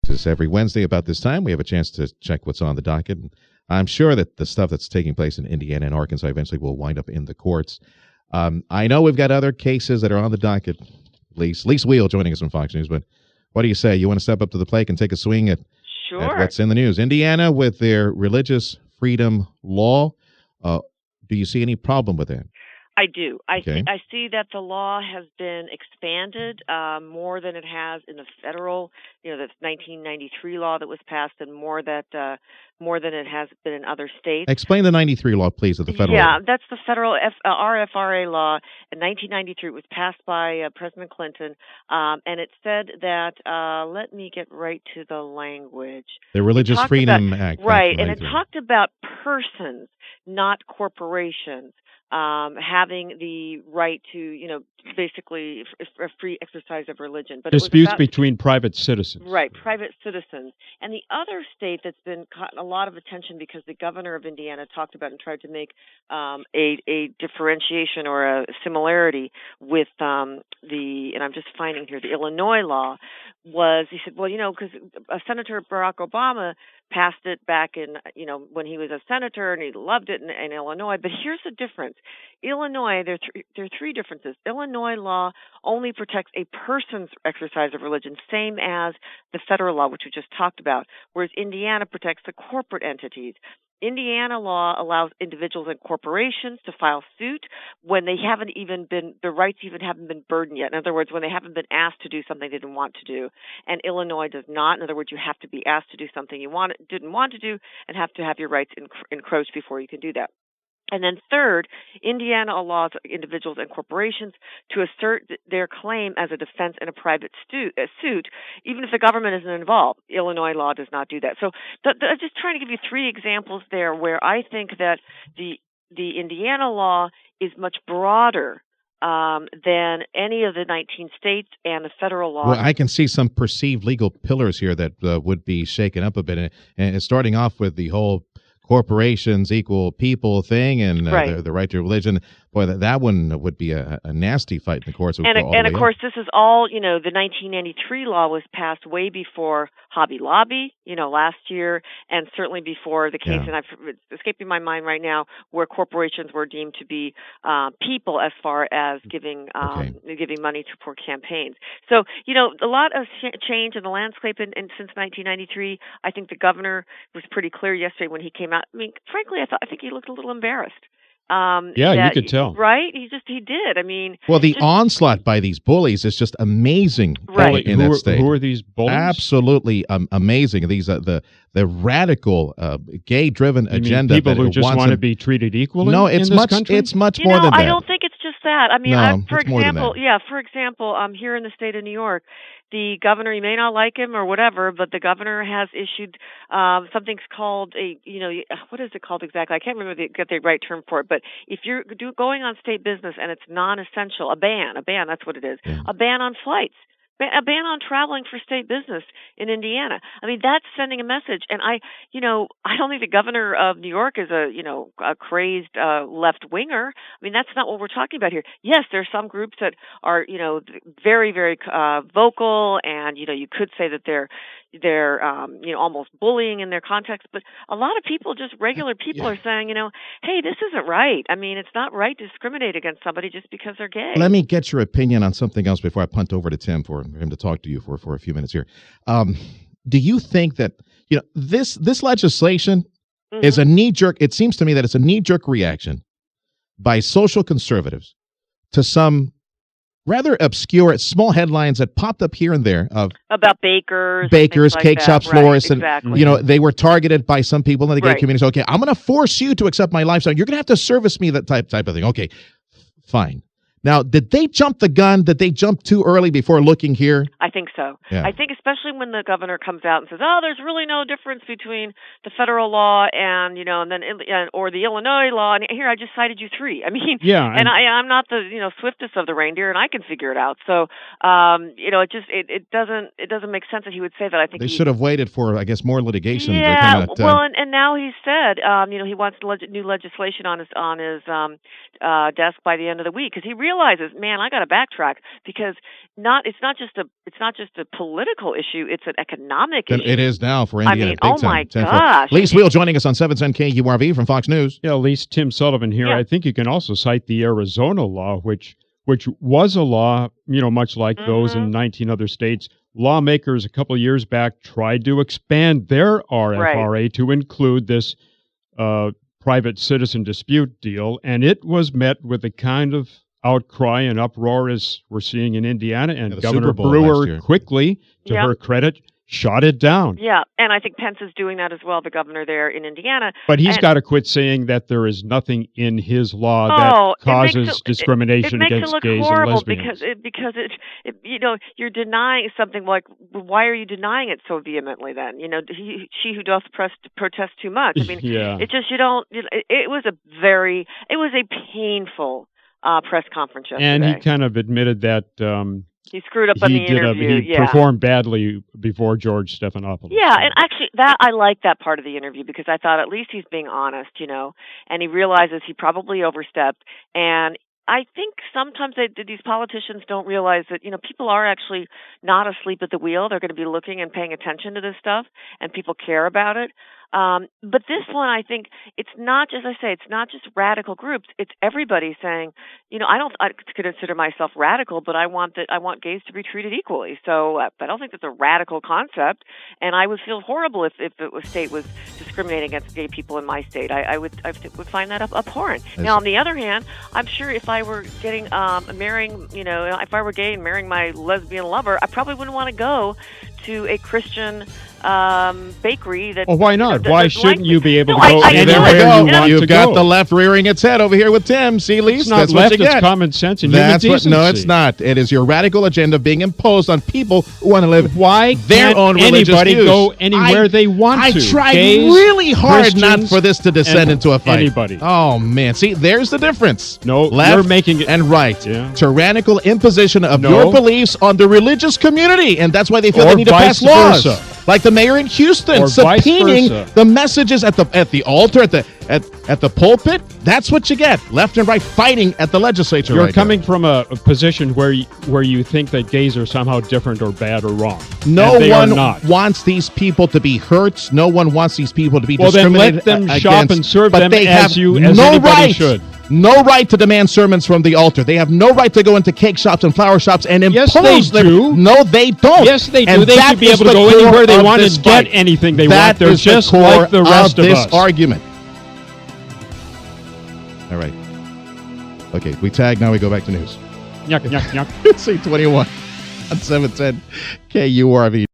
This every Wednesday about this time, we have a chance to check what's on the docket. I'm sure that the stuff that's taking place in Indiana and Arkansas eventually will wind up in the courts. I know we've got other cases that are on the docket. Lis Wiehl joining us from Fox News, but what do you say? You want to step up to the plate and take a swing at what's in the news? Indiana with their religious freedom law. Do you see any problem with that? I do. I see that the law has been expanded more than it has in the federal, the 1993 law that was passed, and more than it has been in other states. Explain the 93 law, please, of the federal. Yeah, that's the federal RFRA law. In 1993, it was passed by President Clinton, and it said that, let me get right to the language. The Religious Freedom Act. Right, and it talked about persons, not corporations. Having the right to, basically a free exercise of religion. But disputes between private citizens. Right, private citizens. And the other state that's been caught a lot of attention because the governor of Indiana talked about and tried to make a differentiation or a similarity with and I'm just finding here, the Illinois law was, he said, well, because Senator Barack Obama passed it back in, when he was a senator, and he loved it in Illinois. But here's the difference. Illinois, there are three differences. Illinois law only protects a person's exercise of religion, same as the federal law, which we just talked about, whereas Indiana protects the corporate entities. Indiana law allows individuals and corporations to file suit when they haven't even been, their rights even haven't been burdened yet. In other words, when they haven't been asked to do something they didn't want to do. And Illinois does not. In other words, you have to be asked to do something you didn't want to do and have to have your rights encroached before you can do that. And then third, Indiana allows individuals and corporations to assert their claim as a defense in a private suit, even if the government isn't involved. Illinois law does not do that. So I'm just trying to give you three examples there where I think that the Indiana law is much broader than any of the 19 states and the federal law. Well, I can see some perceived legal pillars here that would be shaken up a bit. And starting off with the whole corporations equal people thing and the right to religion. Boy, that one would be a nasty fight in the courts. And of course, this is all, the 1993 law was passed way before Hobby Lobby, last year, and certainly before the case, and it's escaping my mind right now, where corporations were deemed to be people as far as giving money for campaigns. So, a lot of change in the landscape since 1993. I think the governor was pretty clear yesterday when he came out. I mean, frankly, I think he looked a little embarrassed. You could tell. Right? He did. I mean... Well, the onslaught by these bullies is just amazing in that state. Who are these bullies? Absolutely amazing. These are the radical, gay-driven agenda. People who just want to be treated equally in this country? It's much more than that. I don't think it's just that. I mean, for example, here in the state of New York, the governor, you may not like him or whatever, but the governor has issued something's called what is it called exactly? I can't remember get the right term for it, but if you're going on state business and it's non-essential, a ban, that's what it is, a ban on flights. A ban on traveling for state business in Indiana. I mean, that's sending a message. And I don't think the governor of New York is a crazed left winger. I mean, that's not what we're talking about here. Yes, there are some groups that are, very, very vocal, and you could say that they're almost bullying in their context. But a lot of people, just regular people, are saying, hey, this isn't right. I mean, it's not right to discriminate against somebody just because they're gay. Let me get your opinion on something else before I punt over to Tim for him to talk to you for a few minutes here. Do you think that this legislation is a knee-jerk? It seems to me that it's a knee-jerk reaction by social conservatives to some rather obscure small headlines that popped up here and there about bakers, cake shops, florists, and exactly. They were targeted by some people in the gay community. So, okay, I'm going to force you to accept my lifestyle. You're going to have to service me, that type of thing. Okay, fine. Now, did they jump the gun? Did they jump too early before looking here? I think so. Yeah. I think especially when the governor comes out and says, "Oh, there's really no difference between the federal law and or the Illinois law." And here, I just cited you three. I mean, and I'm not the swiftest of the reindeer, and I can figure it out. So, it doesn't make sense that he would say that. I think they should have waited for, I guess, more litigation. Yeah. To come out, and now he said, he wants new legislation on his desk by the end of the week because he realizes, man, I got to backtrack because it's not just a political issue; it's an economic issue. It is now for Indiana. I mean, my gosh! Lis Wiehl joining us on 710 KURV from Fox News. Yeah, Lis, Tim Sullivan here. Yeah. I think you can also cite the Arizona law, which was a law, much like those in 19 other states. Lawmakers a couple of years back tried to expand their RFRA to include this private citizen dispute deal, and it was met with the kind of outcry and uproar as we're seeing in Indiana, and Governor Brewer quickly, to her credit, shot it down. Yeah, and I think Pence is doing that as well, the governor there in Indiana. But he's got to quit saying that there is nothing in his law that causes discrimination against gays and lesbians. Because you're denying something like, why are you denying it so vehemently then? She who doth protest too much. I mean, it just, it was a painful press conference yesterday. And he kind of admitted that he screwed up on the interview. He performed badly before George Stephanopoulos. Yeah, and actually, I like that part of the interview because I thought at least he's being honest, and he realizes he probably overstepped. And I think sometimes these politicians don't realize that, people are actually not asleep at the wheel. They're going to be looking and paying attention to this stuff, and people care about it. But this one, I think it's not just, it's not just radical groups. It's everybody saying, I consider myself radical, but I want gays to be treated equally. So I don't think that's a radical concept. And I would feel horrible if a state was discriminating against gay people in my state. I would find that abhorrent. Now, on the other hand, I'm sure if I were marrying, if I were gay and marrying my lesbian lover, I probably wouldn't want to go to a Christian bakery. Well, why not? Why shouldn't you be able to go anywhere you want to go? You've got the left rearing its head over here with Tim. See, Lis? It's not left, it's common sense and human decency. No, it's not. It is your radical agenda being imposed on people who want to live their own religious anybody views. Go anywhere they want to? I tried really hard not for this to descend into a fight. Anybody. Oh, man. See, there's the difference. No, left you're making it. And right. Yeah. Tyrannical imposition of your beliefs on the religious community, and that's why they feel they need to pass laws. Like the mayor in Houston subpoenaing the messages at the altar, at the pulpit. That's what you get. Left and right fighting at the legislature. You're coming from a position where you think that gays are somehow different or bad or wrong. No one wants these people to be hurt. No one wants these people to be discriminated then let them against, shop and serve them as anybody should. No right to demand sermons from the altar. They have no right to go into cake shops and flower shops and impose them. Yes, they do. No, they don't. Yes, they do. They should be able to go anywhere they want and get anything they want. They're just like the rest of us. This argument. All right. Okay, we tag. Now we go back to news. Yuck, yuck, yuck. C21 on 710 KURV.